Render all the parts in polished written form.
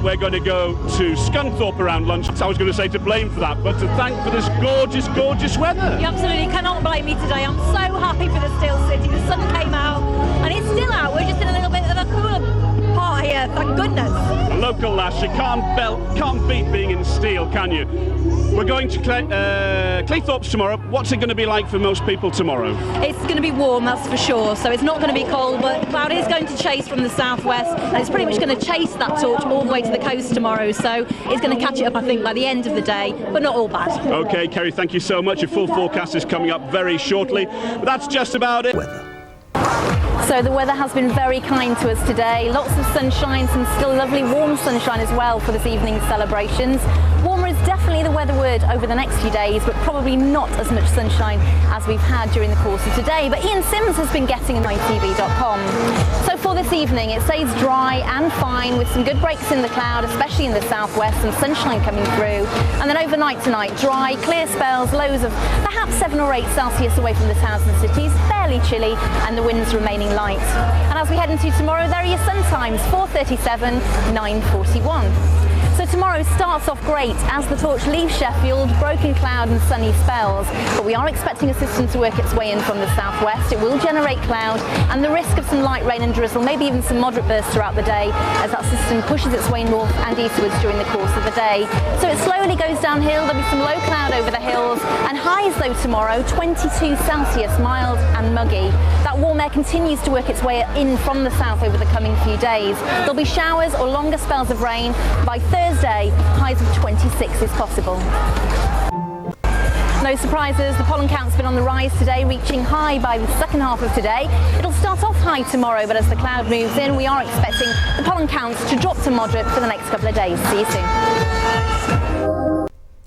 we're going to go to Scunthorpe around lunch. I was going to say to blame for that, but to thank for this gorgeous, gorgeous weather. You absolutely cannot blame me today. I'm so happy for the Steel City. The sun came out, and it's still out. We're just in a little bit of a cooler part here, thank goodness. A local lass, you can't beat being in Steel, can you? We're going to Cleethorpes tomorrow. What's it going to be like for most people tomorrow? It's going to be warm, that's for sure. So it's not going to be cold, but cloud is going to chase from the southwest, and it's pretty much going to chase that torch all the way to the coast tomorrow. So it's going to catch it up, I think, by the end of the day, but not all bad. Okay, Kerrie, thank you so much. Your full forecast is coming up very shortly. But that's just about it. So the weather has been very kind to us today. Lots of sunshine, some still lovely warm sunshine as well for this evening's celebrations. Warmer is definitely the weather word over the next few days, but probably not as much sunshine as we've had during the course of today. But Ian Sims has been getting on ITV.com. So for this evening, it stays dry and fine with some good breaks in the cloud, especially in the southwest, some sunshine coming through. And then overnight tonight, dry, clear spells, lows of perhaps 7 or 8 Celsius away from the towns and cities, fairly chilly, and the winds remaining light. And as we head into tomorrow, there are your sun times, 4:37, 9:41. So tomorrow starts off great as the torch leaves Sheffield, broken cloud and sunny spells. But we are expecting a system to work its way in from the southwest. It will generate cloud and the risk of some light rain and drizzle, maybe even some moderate bursts throughout the day as that system pushes its way north and eastwards during the course of the day. So it slowly goes downhill. There'll be some low cloud over the hills and highs though tomorrow, 22 Celsius, mild and muggy. That warm air continues to work its way in from the south over the coming few days. There'll be showers or longer spells of rain. By Thursday, highs of 26 is possible. No surprises, the pollen count's been on the rise today, reaching high by the second half of today. It'll start off high tomorrow, but as the cloud moves in, we are expecting the pollen counts to drop to moderate for the next couple of days. See you soon.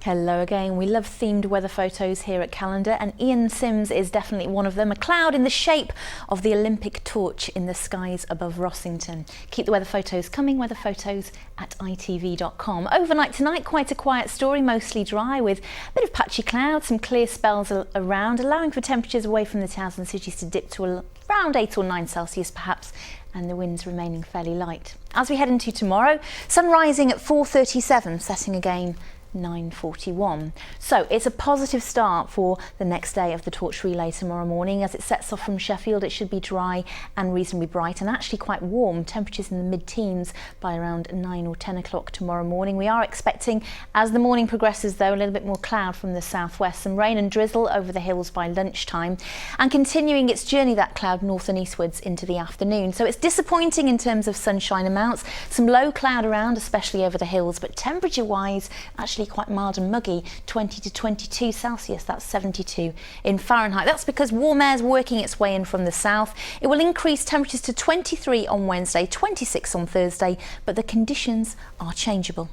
Hello again. We love themed weather photos here at Calendar, and Ian Sims is definitely one of them. A cloud in the shape of the Olympic torch in the skies above Rossington. Keep the weather photos coming, weather photos at itv.com. Overnight tonight, quite a quiet story, mostly dry with a bit of patchy clouds, some clear spells around, allowing for temperatures away from the towns and cities to dip to around 8 or 9 Celsius perhaps, and the winds remaining fairly light. As we head into tomorrow, sun rising at 4:37, setting again 9:41. So it's a positive start for the next day of the torch relay tomorrow morning. As it sets off from Sheffield, it should be dry and reasonably bright and actually quite warm, temperatures in the mid-teens by around 9 or 10 o'clock tomorrow morning. We are expecting, as the morning progresses though, a little bit more cloud from the southwest, some rain and drizzle over the hills by lunchtime, and continuing its journey, that cloud north and eastwards into the afternoon. So it's disappointing in terms of sunshine amounts, some low cloud around, especially over the hills, but temperature wise actually quite mild and muggy, 20 to 22 Celsius, that's 72 in Fahrenheit. That's because warm air is working its way in from the south. It will increase temperatures to 23 on Wednesday, 26 on Thursday, but the conditions are changeable.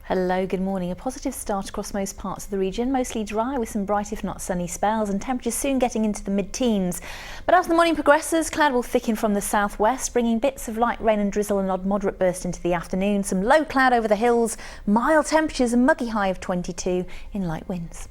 Hello, good morning. A positive start across most parts of the region, mostly dry with some bright if not sunny spells and temperatures soon getting into the mid-teens. But as the morning progresses, cloud will thicken from the southwest, bringing bits of light rain and drizzle and odd moderate burst into the afternoon. Some low cloud over the hills, mild temperatures, a muggy high of 22 in light winds.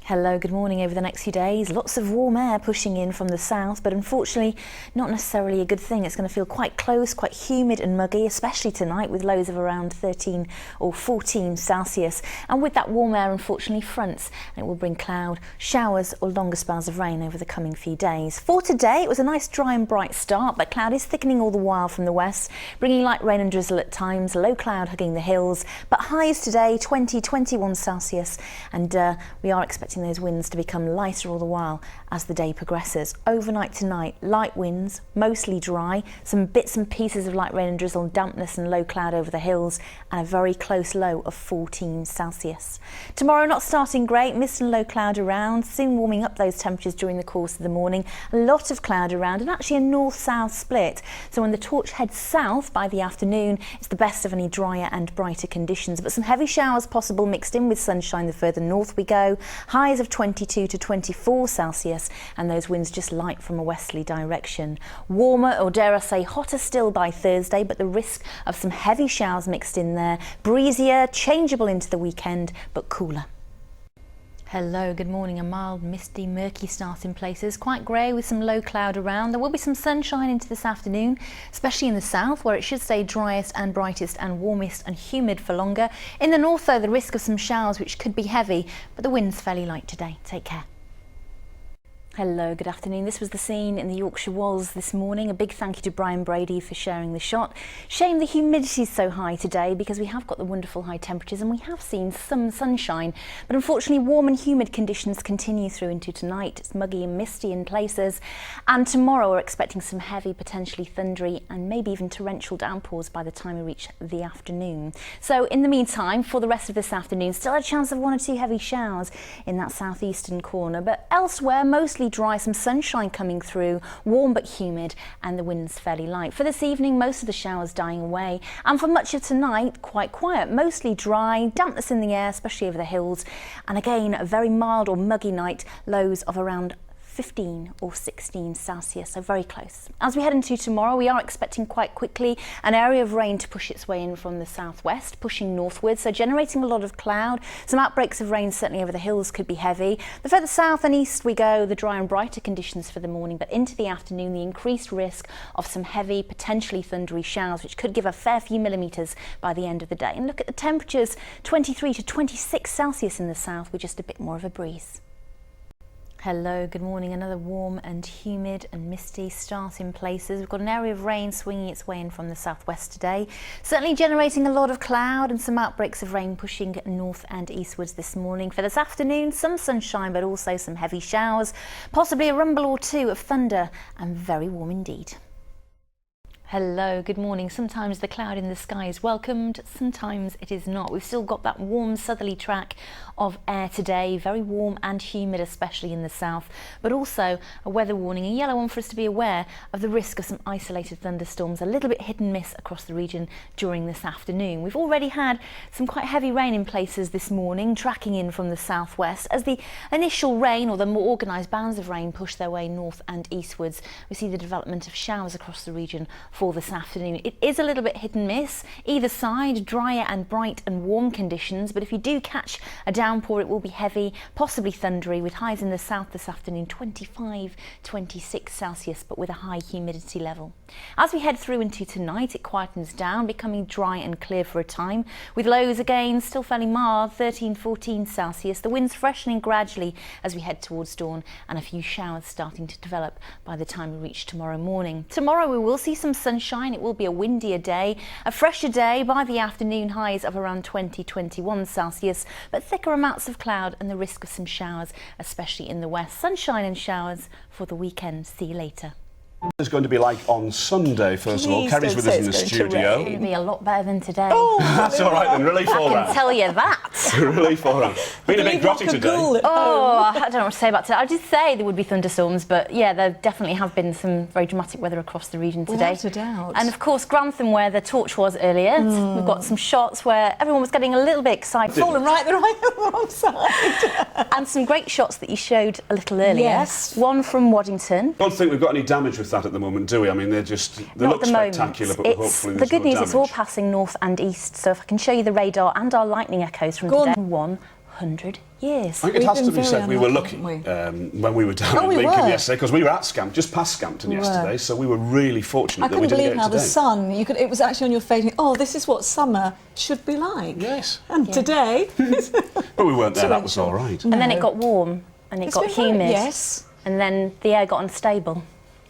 Hello, good morning. Over the next few days, lots of warm air pushing in from the south, but unfortunately not necessarily a good thing. It's going to feel quite close, quite humid and muggy, especially tonight with lows of around 13 or 14 Celsius. And with that warm air, unfortunately, fronts, and it will bring cloud, showers or longer spells of rain over the coming few days. For today, it was a nice dry and bright start, but cloud is thickening all the while from the west, bringing light rain and drizzle at times, low cloud hugging the hills, but highs today 20-21 Celsius, and we are expecting those winds to become lighter all the while as the day progresses. Overnight tonight, light winds, mostly dry, some bits and pieces of light rain and drizzle, dampness and low cloud over the hills, and a very close low of 14 Celsius. Tomorrow not starting great, mist and low cloud around, soon warming up those temperatures during the course of the morning. A lot of cloud around and actually a north-south split. So when the torch heads south by the afternoon, it's the best of any drier and brighter conditions, but some heavy showers possible mixed in with sunshine the further north we go. Highs of 22 to 24 Celsius, and those winds just light from a westerly direction. Warmer, or dare I say hotter still by Thursday, but the risk of some heavy showers mixed in there. Breezier, changeable into the weekend, but cooler. Hello, good morning. A mild, misty, murky start in places. Quite grey with some low cloud around. There will be some sunshine into this afternoon, especially in the south where it should stay driest and brightest and warmest and humid for longer. In the north though, the risk of some showers which could be heavy, but the wind's fairly light today. Take care. Hello, good afternoon. This was the scene in the Yorkshire Wolds this morning. A big thank you to Brian Brady for sharing the shot. Shame the humidity is so high today because we have got the wonderful high temperatures and we have seen some sunshine. But unfortunately, warm and humid conditions continue through into tonight. It's muggy and misty in places. And tomorrow we're expecting some heavy, potentially thundery and maybe even torrential downpours by the time we reach the afternoon. So in the meantime, for the rest of this afternoon, still a chance of 1 or 2 heavy showers in that southeastern corner. But elsewhere, mostly dry, some sunshine coming through, warm but humid, and the wind's fairly light. For this evening, most of the showers dying away, and for much of tonight, quite quiet, mostly dry, dampness in the air, especially over the hills, and again, a very mild or muggy night, lows of around 15 or 16 Celsius, so very close. As we head into tomorrow, we are expecting quite quickly an area of rain to push its way in from the southwest, pushing northwards, so generating a lot of cloud. Some outbreaks of rain certainly over the hills could be heavy. The further south and east we go, the dry and brighter conditions for the morning, but into the afternoon, the increased risk of some heavy, potentially thundery showers, which could give a fair few millimetres by the end of the day. And look at the temperatures, 23 to 26 Celsius in the south with just a bit more of a breeze. Hello, good morning. Another warm and humid and misty start in places. We've got an area of rain swinging its way in from the southwest today, certainly generating a lot of cloud and some outbreaks of rain pushing north and eastwards this morning. For this afternoon, some sunshine but also some heavy showers, possibly a rumble or two of thunder, and very warm indeed. Hello, good morning. Sometimes the cloud in the sky is welcomed, sometimes it is not. We've still got that warm southerly track of air today, very warm and humid, especially in the south, but also a weather warning, a yellow one for us to be aware of the risk of some isolated thunderstorms, a little bit hit and miss across the region during this afternoon. We've already had some quite heavy rain in places this morning, tracking in from the southwest. As the initial rain or the more organised bands of rain push their way north and eastwards, we see the development of showers across the region for this afternoon. It is a little bit hit and miss, either side, drier and bright and warm conditions, but if you do catch a downpour, it will be heavy, possibly thundery, with highs in the south this afternoon, 25, 26 Celsius, but with a high humidity level. As we head through into tonight, it quietens down, becoming dry and clear for a time, with lows again still fairly mild, 13, 14 Celsius. The wind's freshening gradually as we head towards dawn, and a few showers starting to develop by the time we reach tomorrow morning. Tomorrow we will see some sunshine. It will be a windier day, a fresher day by the afternoon, highs of around 20, 21 Celsius, but thicker amounts of cloud and the risk of some showers, especially in the west. Sunshine and showers for the weekend. See you later. It's going to be like on Sunday, first of all. Kerrie's with us in the studio. It'll be a lot better than today. Oh, that's all right then. Relief all round. I can tell you that. Relief all round. Been a bit grotty today. Oh, I don't know what to say about today. I did say there would be thunderstorms, but yeah, there definitely have been some very dramatic weather across the region today. Without a doubt. And of course, Grantham, where the torch was earlier, we've got some shots where everyone was getting a little bit excited. Fallen right the wrong side. And some great shots that you showed a little earlier. Yes. One from Waddington. I don't think we've got any damage with that at the moment, do we? I mean, they look spectacular, but hopefully there's the good no news, damage. it's all passing north and east, so if I can show you the radar and our lightning echoes from today, 100 years. I think it has to be said we were lucky we? when we were down in Lincoln yesterday, because we were at just past Scampton yesterday, so we were really fortunate that we didn't get it today. I couldn't believe how the sun, it was actually on your face, oh, this is what summer should be like. Yes. And today... But we weren't there, that was all right. And then it got warm, and it got humid. Yes. And then the air got unstable,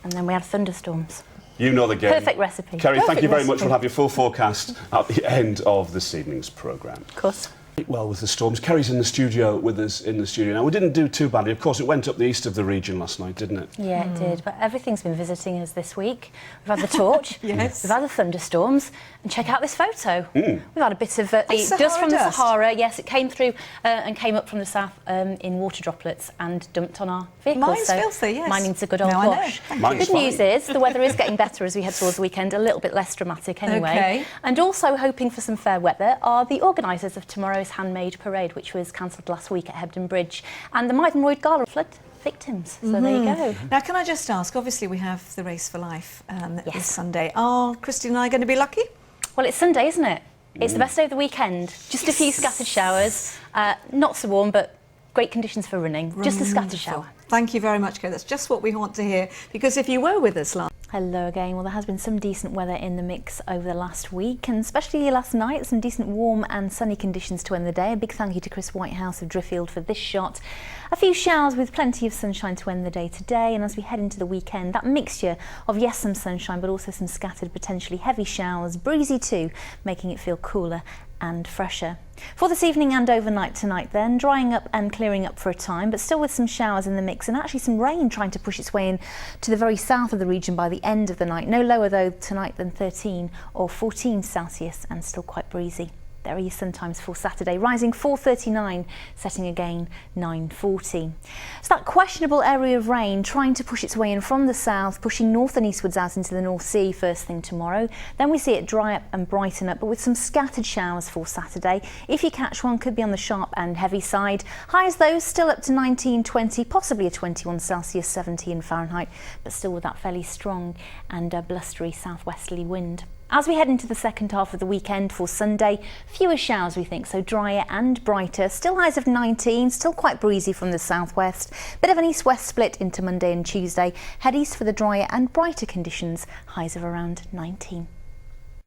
and then we had thunderstorms. You know the game. Perfect recipe. Kerrie, thank you very much. We'll have your full forecast at the end of this evening's programme. Of course. Well, with the storms. Kerrie's in the studio with us in the studio now. We didn't do too badly. Of course, it went up the east of the region last night, didn't it? Yeah, it did. But everything's been visiting us this week. We've had the torch. Yes. We've had the thunderstorms. And check out this photo. We've had a bit of dust from the dust. Sahara. Yes, it came through and came up from the south in water droplets and dumped on our vehicles. Mine's filthy, yes. Mine needs a good old Now I know. wash. Mine's Good news fine. is the weather is getting better as we head towards the weekend, a little bit less dramatic anyway. Okay. And also hoping for some fair weather are the organisers of tomorrow's handmade parade, which was cancelled last week at Hebden Bridge, and the Mythe and Royd Gala flood victims. So there you go. Now, can I just ask, obviously we have the Race for Life this Yes. Sunday. Are Christy and I going to be lucky? Well, it's Sunday, isn't it? It's the best day of the weekend. Just a few scattered showers, not so warm, but great conditions for running. Just a scattered shower. Thank you very much, Kerrie. That's just what we want to hear, because if you were with us last... Hello again. Well, there has been some decent weather in the mix over the last week, and especially last night, some decent warm and sunny conditions to end the day. A big thank you to Chris Whitehouse of Driffield for this shot. A few showers with plenty of sunshine to end the day today, and as we head into the weekend, that mixture of, yes, some sunshine, but also some scattered, potentially heavy showers, breezy too, making it feel cooler and fresher. For this evening and overnight tonight then, drying up and clearing up for a time, but still with some showers in the mix and actually some rain trying to push its way in to the very south of the region by the end of the night. No lower though tonight than 13 or 14 Celsius and still quite breezy. There is sometimes for Saturday, rising 4:39, setting again 9:40. So that questionable area of rain trying to push its way in from the south, pushing north and eastwards out into the North Sea first thing tomorrow. Then we see it dry up and brighten up, but with some scattered showers for Saturday. If you catch one, could be on the sharp and heavy side. Highs though still up to 19, 20, possibly a 21 Celsius, 70 in Fahrenheit, but still with that fairly strong and blustery southwesterly wind. As we head into the second half of the weekend for Sunday, fewer showers we think, so drier and brighter. Still highs of 19, still quite breezy from the southwest. Bit of an east-west split into Monday and Tuesday. Head east for the drier and brighter conditions, highs of around 19.